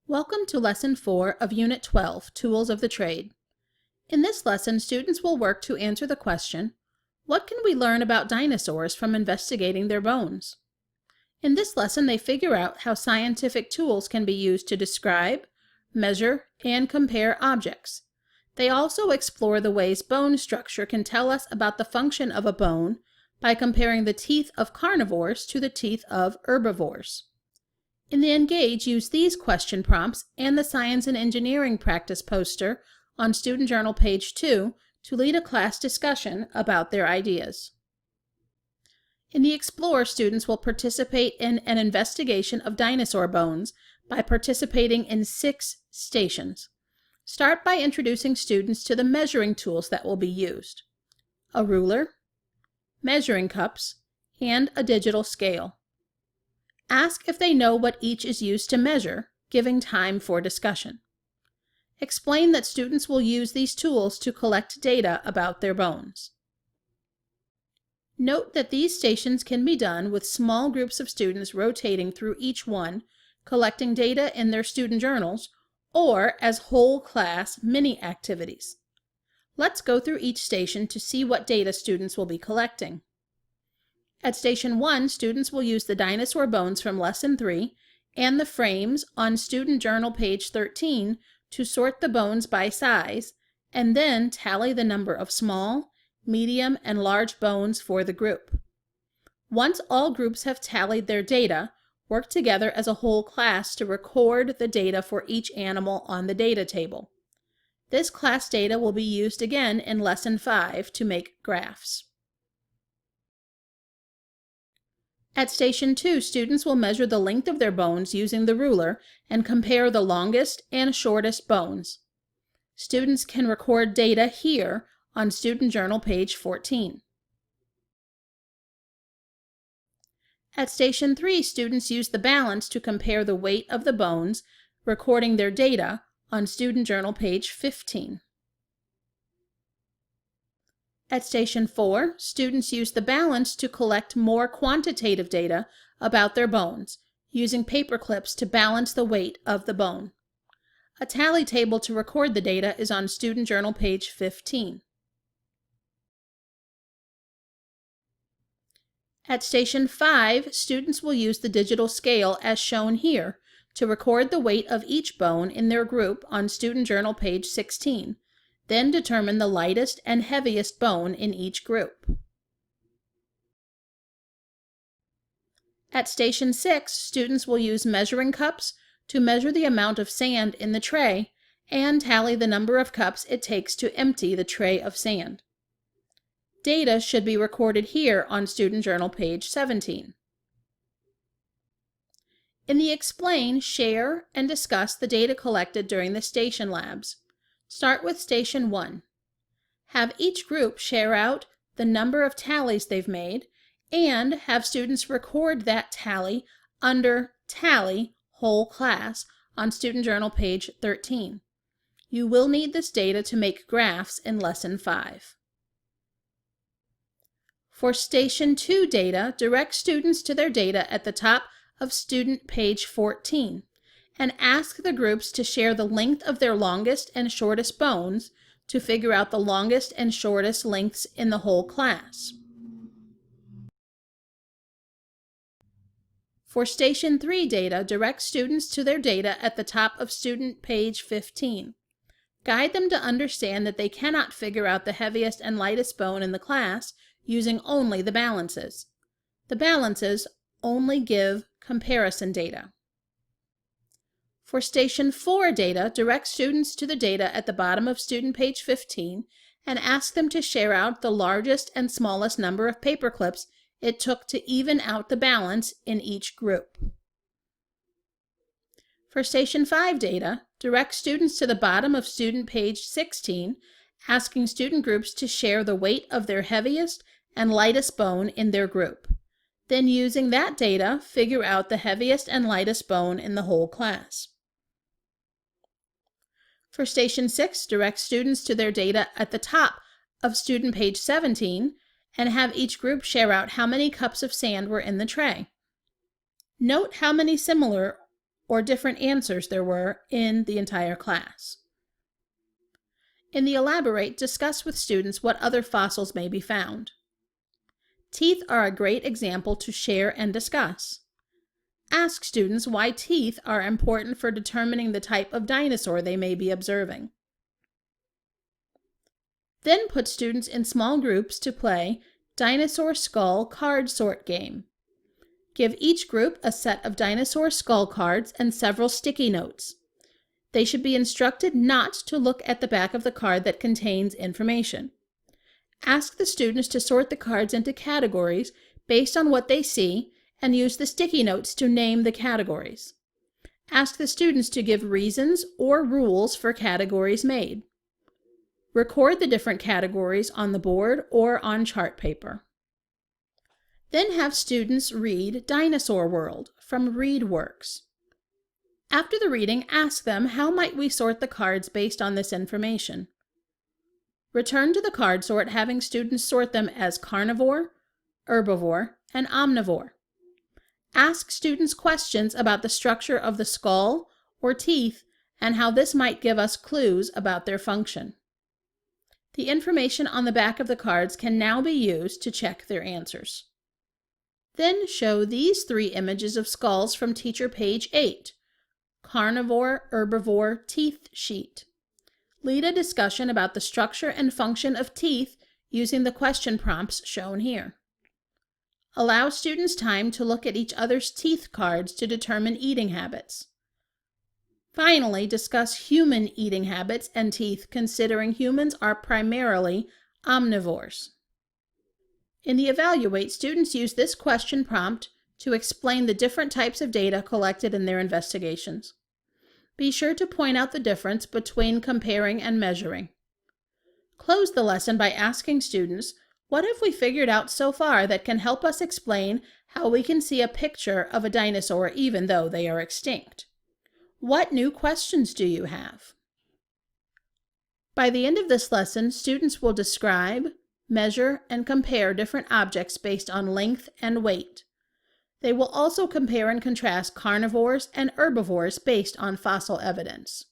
Welcome to Lesson 4 of Unit 12, Tools of the Trade. In this lesson, students will work to answer the question, what can we learn about dinosaurs from investigating their bones? In this lesson, they figure out how scientific tools can be used to describe, measure, and compare objects. They also explore the ways bone structure can tell us about the function of a bone by comparing the teeth of carnivores to the teeth of herbivores. In the Engage, use these question prompts and the Science and Engineering practice poster on Student Journal page 2 to lead a class discussion about their ideas. In the Explore, students will participate in an investigation of dinosaur bones by participating in 6 stations. Start by introducing students to the measuring tools that will be used: a ruler, measuring cups, and a digital scale. Ask if they know what each is used to measure, giving time for discussion. Explain that students will use these tools to collect data about their bones. Note that these stations can be done with small groups of students rotating through each one, collecting data in their student journals, or as whole class mini activities. Let's go through each station to see what data students will be collecting. At Station 1, students will use the dinosaur bones from Lesson 3 and the frames on Student Journal page 13 to sort the bones by size, and then tally the number of small, medium, and large bones for the group. Once all groups have tallied their data, work together as a whole class to record the data for each animal on the data table. This class data will be used again in Lesson 5 to make graphs. At Station 2, students will measure the length of their bones using the ruler and compare the longest and shortest bones. Students can record data here on Student Journal page 14. At Station 3, students use the balance to compare the weight of the bones, recording their data on Student Journal page 15. At Station 4, students use the balance to collect more quantitative data about their bones, using paper clips to balance the weight of the bone. A tally table to record the data is on Student Journal page 15. At Station 5, students will use the digital scale as shown here to record the weight of each bone in their group on Student Journal page 16. Then determine the lightest and heaviest bone in each group. At Station 6, students will use measuring cups to measure the amount of sand in the tray and tally the number of cups it takes to empty the tray of sand. Data should be recorded here on Student Journal page 17. In the Explain, share and discuss the data collected during the station labs. Start with Station 1. Have each group share out the number of tallies they've made and have students record that tally under Tally Whole Class on Student Journal page 13. You will need this data to make graphs in Lesson 5. For Station 2 data, direct students to their data at the top of Student page 14. And ask the groups to share the length of their longest and shortest bones to figure out the longest and shortest lengths in the whole class. For Station 3 data, direct students to their data at the top of Student page 15. Guide them to understand that they cannot figure out the heaviest and lightest bone in the class using only the balances. The balances only give comparison data. For Station 4 data, direct students to the data at the bottom of Student page 15 and ask them to share out the largest and smallest number of paper clips it took to even out the balance in each group. For Station 5 data, direct students to the bottom of Student page 16, asking student groups to share the weight of their heaviest and lightest bone in their group. Then using that data, figure out the heaviest and lightest bone in the whole class. For Station 6, direct students to their data at the top of Student page 17 and have each group share out how many cups of sand were in the tray. Note how many similar or different answers there were in the entire class. In the Elaborate, discuss with students what other fossils may be found. Teeth are a great example to share and discuss. Ask students why teeth are important for determining the type of dinosaur they may be observing. Then put students in small groups to play Dinosaur Skull Card Sort game. Give each group a set of dinosaur skull cards and several sticky notes. They should be instructed not to look at the back of the card that contains information. Ask the students to sort the cards into categories based on what they see and use the sticky notes to name the categories. Ask the students to give reasons or rules for categories made. Record the different categories on the board or on chart paper. Then have students read Dinosaur World from ReadWorks. After the reading, ask them how might we sort the cards based on this information. Return to the card sort having students sort them as carnivore, herbivore, and omnivore. Ask students questions about the structure of the skull or teeth and how this might give us clues about their function. The information on the back of the cards can now be used to check their answers. Then show these 3 images of skulls from teacher page 8, Carnivore, Herbivore, Teeth Sheet. Lead a discussion about the structure and function of teeth using the question prompts shown here. Allow students time to look at each other's teeth cards to determine eating habits. Finally, discuss human eating habits and teeth, considering humans are primarily omnivores. In the Evaluate, students use this question prompt to explain the different types of data collected in their investigations. Be sure to point out the difference between comparing and measuring. Close the lesson by asking students, what have we figured out so far that can help us explain how we can see a picture of a dinosaur even though they are extinct? What new questions do you have? By the end of this lesson, students will describe, measure, and compare different objects based on length and weight. They will also compare and contrast carnivores and herbivores based on fossil evidence.